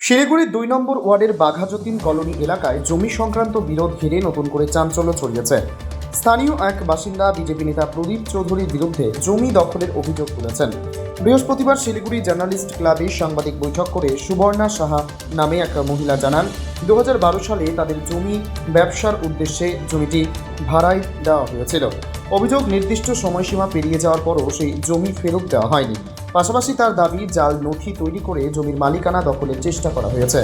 শিলিগুড়ির ২ নম্বর ওয়ার্ডের বাঘাযতীন কলোনি এলাকায় জমি সংক্রান্ত বিরোধ ঘিরে নতুন করে চাঞ্চল্য ছড়িয়েছে। স্থানীয় এক বাসিন্দা বিজেপি নেতা প্রদীপ চৌধুরীর বিরুদ্ধে জমি দখলের অভিযোগ তুলেছেন। বৃহস্পতিবার শিলিগুড়ি জার্নালিস্ট ক্লাবে সাংবাদিক বৈঠক করে সুবর্ণা সাহা নামে এক মহিলা জানান, ২০১২ সালে তাদের জমি ব্যবসার উদ্দেশ্যে জমিটি ভাড়ায় দেওয়া হয়েছিল। অভিযোগ, নির্দিষ্ট সময়সীমা পেরিয়ে যাওয়ার পরও সেই জমি ফেরত দেওয়া হয়নি। পাশাপাশি তার দাবি, জাল নথি তৈরি করে জমির মালিকানা দখলের চেষ্টা করা হয়েছে।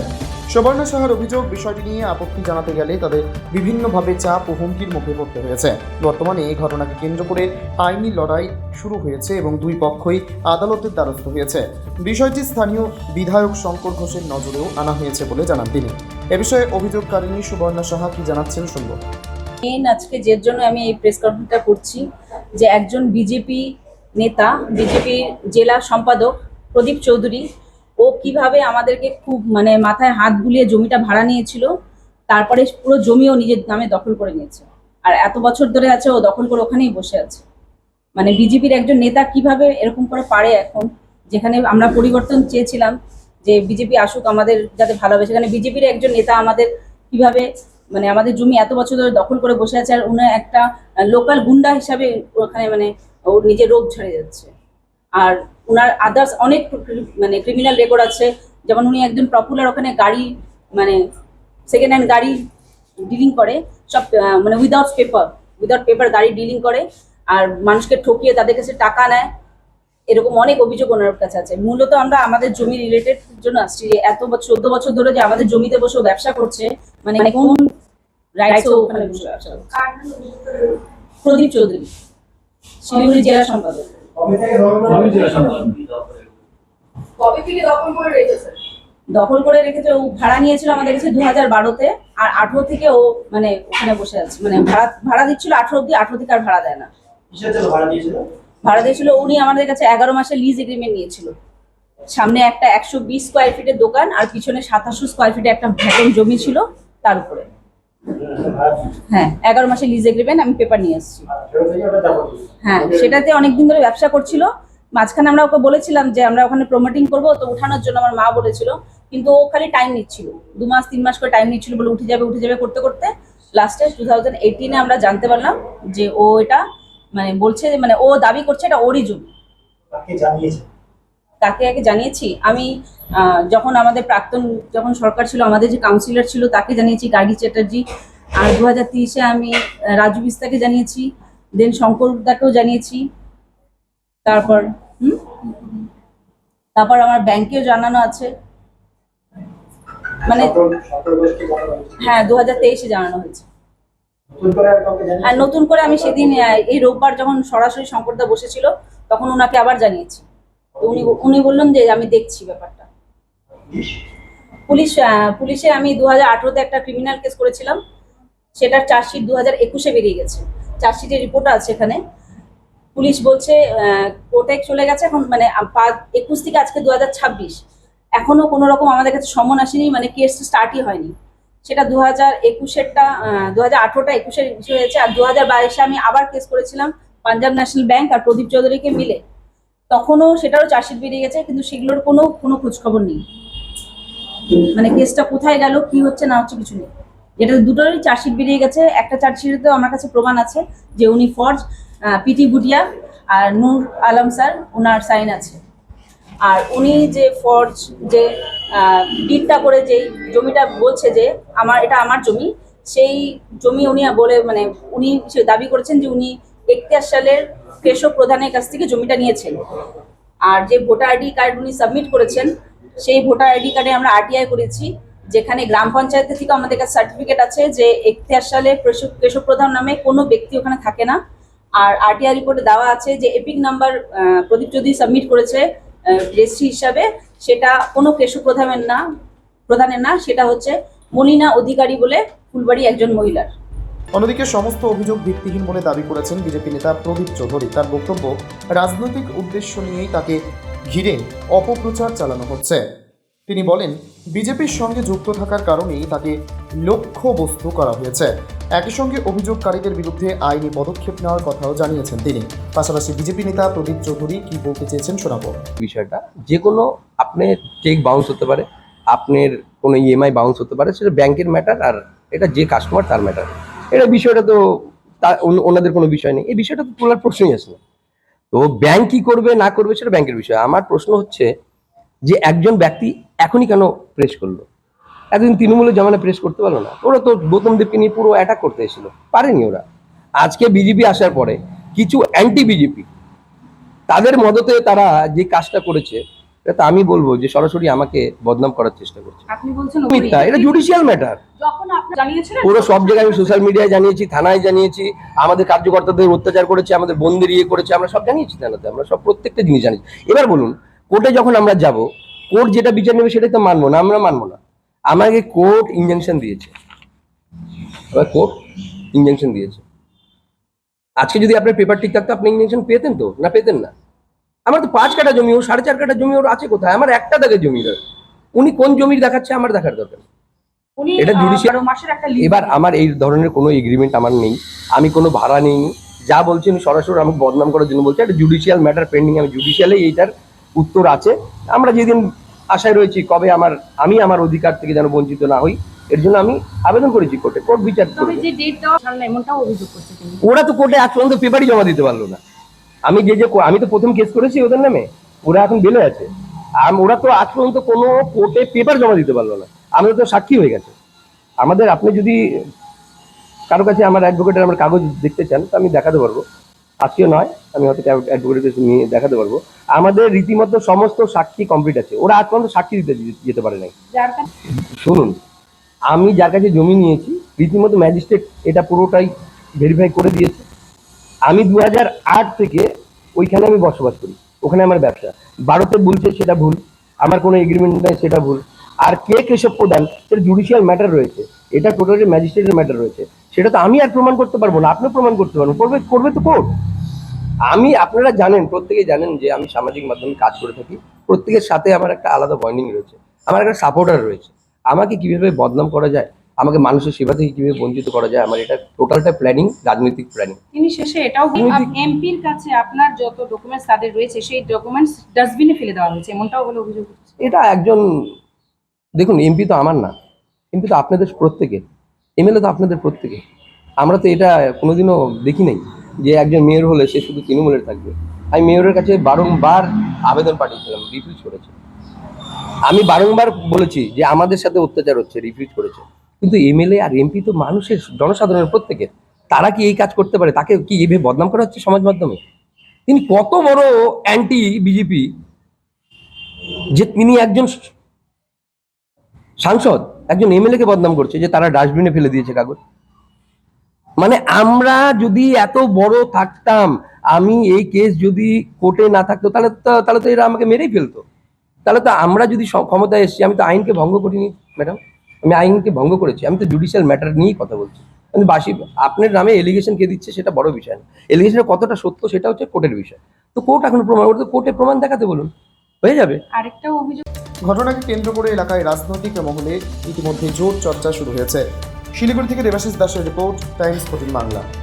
সুবর্ণা সাহার অভিযোগ, বিষয়টি নিয়ে আপত্তি জানাতে গেলে তাদের বিভিন্নভাবে চাপ ও হুমকির মুখে পড়তে হয়েছে। বর্তমানে এই ঘটনাকে কেন্দ্র করে আইনি লড়াই শুরু হয়েছে এবং দুই পক্ষই আদালতের দ্বারস্থ হয়েছে। বিষয়টি স্থানীয় বিধায়ক শঙ্কর ঘোষের নজরেও আনা হয়েছে বলে জানান তিনি। এ বিষয়ে অভিযোগকারিণী সুবর্ণা সাহা কি জানাচ্ছেন শুনব। আজকে যের জন্য আমি এই প্রেস কনফারেন্সটা করছি, যে একজন বিজেপি নেতা, বিজেপির জেলা সম্পাদক প্রদীপ চৌধুরী, ও কিভাবে আমাদেরকে খুব মাথায় হাত বুলিয়ে জমিটা ভাড়া নিয়েছিল, তারপরে পুরো জমিও নিজের নামে দখল করে নিয়েছে। আর এত বছর ধরে আছে ও দখল করে ওখানেই বসে আছে। বিজেপির একজন নেতা কিভাবে এরকম করে পারে এখন, যেখানে আমরা পরিবর্তন চেয়েছিলাম যে বিজেপি আসুক আমাদের যাতে ভালোবাসে, সেখানে বিজেপির একজন নেতা আমাদের কিভাবে আমাদের জমি এত বছর ধরে দখল করে বসে আছে। আর উনি একটা লোকাল গুন্ডা হিসাবে ওখানে ওর নিজের রোগ ঝরে যাচ্ছে। আর উনার আদার্স অনেক ক্রিমিনাল রেকর্ড আছে। যেমন উনি একজন পপুলার ওখানে গাড়ি সেকেন্ড হ্যান্ড গাড়ি ডিলিং করে, সব উইদাউট পেপার গাড়ি ডিলিং করে, আর মানুষকে ঠকিয়ে তাদের কাছে টাকা নেয়। এরকম অনেক অভিযোগ ওনার কাছে আছে। মূলত আমরা আমাদের জমি রিলেটেড জন্য আসছি, যে এত 14 বছর ধরে যে আমাদের জমিতে বসে ব্যবসা করছে, কোন রাইটস ওখানে বসে ব্যবসা করছে। প্রদীপ চৌধুরী, শিলিগুড়ি জেলা সম্পাদক। কবে থেকে দখল করে রেখেছে? ও ভাড়া নিয়েছিল আমাদের কাছে 2012-তে, আর 18 থেকে ও ওখানে বসে আছে। ভাড়া দিচ্ছিল 18 অব্দি, 18 থেকে আর ভাড়া দেয় না। ভাড়া দিয়েছিল উনি আমাদের কাছে 11 মাসের লিজ এগ্রিমেন্ট নিয়েছিল। সামনে একটা 120 স্কোয়ার ফিটের দোকান, আর পিছনে 2700 স্কোয়ার ফিটে একটা ভ্যাকুম জমি ছিল তার উপরে। হ্যাঁ, 11 মাসের লিজ এগ্রিমেন্ট, আমি পেপার নিয়ে এসেছি। হ্যাঁ, সেটাতে অনেকদিন ধরে ব্যবসা করছিল। মাঝখানে আমরা ওকে বলেছিলাম যে আমরা ওখানে প্রমোটিং করবো, তো উঠানোর জন্য আমার মা বলেছিল, কিন্তু ও খালি টাইম নিচ্ছিল, 2 মাস 3 মাস করে টাইম নিচ্ছিল, বলে উঠে যাবে করতে করতে লাস্টে 2018-এ আমরা জানতে পারলাম যে ও এটা বলছে যে ও দাবি করছে এটা ওরই জমি। তাকে আগে জানিয়েছি আমি, যখন আমাদের যখন সরকার ছিল, আমাদের যে কাউন্সিলর ছিল তাকে জানিয়েছি, গার্গী চ্যাটার্জি। আর 2030-এ আমি রাজু বিস্তাকে জানিয়েছি, দেন শঙ্কর দাকেও জানিয়েছি। তারপর আমার ব্যাংকেও জানানো আছে। হ্যাঁ, 2023-এ জানানো হয়েছে। আর নতুন করে আমি সেদিন এই রোববার যখন সরাসরি শঙ্করদা বসেছিল, তখন ওনাকে আবার জানিয়েছি। তো উনি বললেন যে আমি দেখছি ব্যাপারটা। পুলিশে আমি 2018-তে একটা ক্রিমিনাল কেস করেছিলাম, সেটার চার্জশিট 2021-এ বেরিয়ে গেছে। চার্জশিটের রিপোর্ট আছে এখানে। পুলিশ বলছে কোর্টে চলে গেছে এখন, 21 থেকে আজকে 2026, এখনো কোনো রকম আমাদের কাছে সমন আসেনি, কেস স্টার্টই হয়নি। সেটা 2021-এরটা 2018-টা 21-এর ইস্যু হয়েছে। আর 2022-এ আমি আবার কেস করেছিলাম পাঞ্জাব ন্যাশনাল ব্যাংক আর প্রদীপ চৌধুরীকে মিলে, তখনও সেটারও চার্জশিট বেরিয়ে গেছে, কিন্তু সেগুলোর কোনো খোঁজখবর নেই। কেসটা কোথায় গেল, কি হচ্ছে না হচ্ছে কিছু নেই। যেটা দুটোরই চার্জশিট বেরিয়ে গেছে। একটা চার্জশিটেও আমার কাছে প্রমাণ আছে যে উনি ফর্জ, পিটি বুটিয়া আর নূর আলম স্যার, ওনার সাইন আছে। আর উনি যে ফর্জ, যে ডিডটা করে যেই জমিটা বলছে যে এটা আমার জমি, সেই জমি উনি বলে উনি দাবি করেছেন যে উনি 71 সালের কেশব প্রধানের কাছ থেকে জমিটা নিয়েছেন। আর যে ভোটার আইডি কার্ড উনি সাবমিট করেছেন, সেই ভোটার আইডি কার্ডে আমরা আরটিআই করেছি, যেখানে গ্রাম পঞ্চায়েত থেকে আমাদের কাছে সার্টিফিকেট আছে যে 71 সালে কেশব প্রধান নামে কোনো ব্যক্তি ওখানে থাকে না। আর আরটিআই রিপোর্টে দেওয়া আছে যে এপিক নাম্বার প্রদীপ চৌধুরী সাবমিট করেছে রেজিস্ট্রি হিসাবে, সেটা কোনো কেশব প্রধানের না, সেটা হচ্ছে মলিনা অধিকারী বলে ফুলবাড়ি একজন মহিলার। অন্যদিকে সমস্ত অভিযোগ ভিত্তিহীন বলে দাবি করেছেন বিজেপি নেতা প্রদীপ চৌধুরী। তার বক্তব্য, রাজনৈতিক উদ্দেশ্য নিয়েই তাকে ঘিরে অপপ্রচার চালানো হচ্ছে। তিনি বলেন, বিজেপির সঙ্গে যুক্ত থাকার কারণেই তাকে লক্ষ্যবস্তু করা হয়েছে। একই সঙ্গে অভিযোগকারীদের বিরুদ্ধে আইনি পদক্ষেপ নেওয়ার কথাও জানিয়েছেন তিনি। পাশাপাশি বিজেপি নেতা প্রদীপ চৌধুরী কি বলতে চেয়েছেন শোনাবো। বিষয়টা যে কোনো আপনি চেক বাউন্স হতে পারে, আপনার কোনো ইএমআই বাউন্স হতে পারে, সেটা ব্যাংকের ম্যাটার, আর এটা যে কাস্টমার তার ম্যাটার। এটা বিষয়টা তো ওনাদের কোনো বিষয় নেই, এই বিষয়টা তো তোলার প্রশ্নই আসে না। তো ব্যাংক কি করবে না করবে সেটা ব্যাংকের বিষয়। আমার প্রশ্ন হচ্ছে যে একজন ব্যক্তি এখনই কেন প্রেস করলো, এতদিন তৃণমূলের জমানে প্রেস করতে পারলো না? ওরা তো গৌতম দেবকে নিয়ে পুরো অ্যাটাক করতে এসেছিল, পারেনি ওরা। আজকে বিজেপি আসার পরে কিছু অ্যান্টি বিজেপি তাদের মদতে তারা যে কাজটা করেছে, এটা আমি বলবো যে সরাসরি আমাকে বদনাম করার চেষ্টা করছে। আপনি বলছেন মিথ্যা, এটা জুডিশিয়াল ম্যাটার। যখন আপনি জানিয়েছিলেন পুরো সব জায়গায় আমি সোশ্যাল মিডিয়ায় জানিয়েছি, থানায় জানিয়েছি, আমাদের কার্যকর্তাদের অত্যাচার করেছে, আমাদের বন্দির করেছে, আমরা সব জানিয়েছি থানাতে, আমরা সব প্রত্যেকটা জিনিস জানিয়েছি। এবার বলুন, কোর্টে যখন আমরা যাব, কোর্ট যেটা বিচার নেবে সেটাই তো মানবো না, আমরা মানবো না। আমাকে কোর্ট ইনজাংশন দিয়েছে, কোর্ট ইনজাংশন দিয়েছে। আজকে যদি আপনার পেপার ঠিক থাকতো আপনি ইনজাংশন পেতেন তো, না পেতেন না? আমার তো 5 কাঠা জমি, ও 4.5 কাঠা জমি ওর আছে কোথায়? আমার একটা দাগে জমি। উনি কোন জমির দেখাচ্ছে আমার দেখার দরকার। উনি এটা জুডিশিয়াল। 12 মাসের একটা লিজ। এবার আমার এই ধরনের কোনো এগ্রিমেন্ট আমার নেই, আমি কোনো ভাড়া নেইনি। যা বলছি উনি সরাসরি আমাকে বদনাম করার জন্য বলছে। একটা জুডিশিয়াল ম্যাটার পেন্ডিং, আমি জুডিশিয়ালে এইটার উত্তর আছে। আমরা যেদিন আশায় রয়েছি কবে আমি আমার অধিকার থেকে যেন বঞ্চিত না হই, এর জন্য আমি আবেদন করেছি কোর্টে, কোর্ট বিচার তবে করবে। যে ডেট দেওয়া সামনে এমনটাও অভিযোগ করছে তিনি। ওরা তো কোর্টে আজ পর্যন্ত পেপারই জমা দিতে পারলো না। আমি তো প্রথম কেস করেছি ওদের নামে, ওরা এখন বেলে আছে। ওরা তো আজ পর্যন্ত কোনো কোর্টে পেপার জমা দিতে পারলো না, আমাদের তো সাক্ষী হয়ে গেছে। আমাদের, আপনি যদি কারো কাছে আমার অ্যাডভোকেটের আমার কাগজ দেখতে চান তো আমি দেখাতে পারবো, আজকেও নয়, আমি হয়তো অ্যাডভোকেটের কাছে নিয়ে দেখাতে পারবো। আমাদের রীতিমতো সমস্ত সাক্ষী কমপ্লিট আছে, ওরা আজ পর্যন্ত সাক্ষী দিতে যেতে পারে নাই। যার কাছে শুনুন, আমি যার কাছে জমি নিয়েছি রীতিমতো ম্যাজিস্ট্রেট এটা পুরোটাই ভেরিফাই করে দিয়েছে। আমি 2008 থেকে ওইখানে আমি বসবাস করি, ওখানে আমার ব্যবসা। ভারতে বলছে সেটা ভুল, আমার কোনো এগ্রিমেন্ট নেই সেটা ভুল। আর কে কেশব প্রধান, সেটা জুডিশিয়াল ম্যাটার রয়েছে, এটা টোটালি ম্যাজিস্ট্রেটের ম্যাটার রয়েছে। সেটা তো আমি আর প্রমাণ করতে পারবো না, আপনিও প্রমাণ করতে পারবেন, করবে তো কোর্ট। আপনারা জানেন, প্রত্যেকেই জানেন যে আমি সামাজিক মাধ্যমে কাজ করে থাকি, প্রত্যেকের সাথে আমার একটা আলাদা বন্ডিং রয়েছে, আমার একটা সাপোর্টার রয়েছে। আমাকে কিভাবে বদনাম করা যায়, আমাকে মানুষের সেবা থেকে কিভাবে বঞ্চিত করা যায়, আমার এটা টোটালটা প্ল্যানিং, রাজনৈতিক প্ল্যানিং। তিনি শেষে এটাও এমপির কাছে আপনার যত ডকুমেন্টস তাদের রয়েছে সেই ডকুমেন্টস ডাস্টবিনে ফেলে দেওয়া হয়েছে, এমনটাও বলে অভিযোগ করছে। এটা একজন, দেখুন, এমপি তো আমার না, এমপি তো আপনাদের প্রত্যেকের, এমএলএ তো আপনাদের প্রত্যেকের। আমরা তো এটা কোনোদিনও দেখি নাই যে একজন মেয়র হলে সে শুধু তৃণমূলের থাকবে। আমি মেয়রের কাছে বারংবার আবেদন পাঠিয়েছিলাম, রিফিউজ করেছে। আমি বারংবার বলেছি যে আমাদের সাথে অত্যাচার হচ্ছে, রিফিউজ করেছে। কিন্তু এমএলএ আর এমপি তো মানুষের, জনসাধারণের প্রত্যেকের, তারা কি এই কাজ করতে পারে? তাকে কি এইভাবে বদনাম করা হচ্ছে সমাজ মাধ্যমে? তিনি কত বড় অ্যান্টি বিজেপি যে তিনি একজন সাংসদ একজন এমএলএ কে বদনাম করছে যে তারা ডাস্টবিনে ফেলে দিয়েছে কাগজ। মানে আমরা যদি এত বড় থাকতাম, আমি এই কেস যদি কোর্টে না থাকতো তাহলে তো এরা আমাকে মেরেই ফেলতো। তাহলে তো আমরা যদি ক্ষমতায় এসেছি, আমি তো আইনকে ভঙ্গ করিনি ম্যাডাম, আমি আইনকে ভঙ্গ করেছি, আমি তো জুডিশিয়াল ম্যাটার নিয়েই কথা বলছি। আমি আপনার নামে এলিগেশন কে দিচ্ছে সেটা বড় বিষয় না, এলিগেশনের কতটা সত্য সেটা হচ্ছে কোর্টের বিষয়। তো কোর্ট এখন প্রমাণ করতে, কোর্টে প্রমাণ দেখাতে বলুন, হয়ে যাবে। আরেকটা অভিযোগ, ঘটনাকে কেন্দ্র করে এলাকায় রাজনৈতিক মহলে ইতিমধ্যে জোর চর্চা শুরু হয়েছে। শিলিগুড়ি থেকে দেবাশিস দাসের রিপোর্ট, টাইমস 14 বাংলা।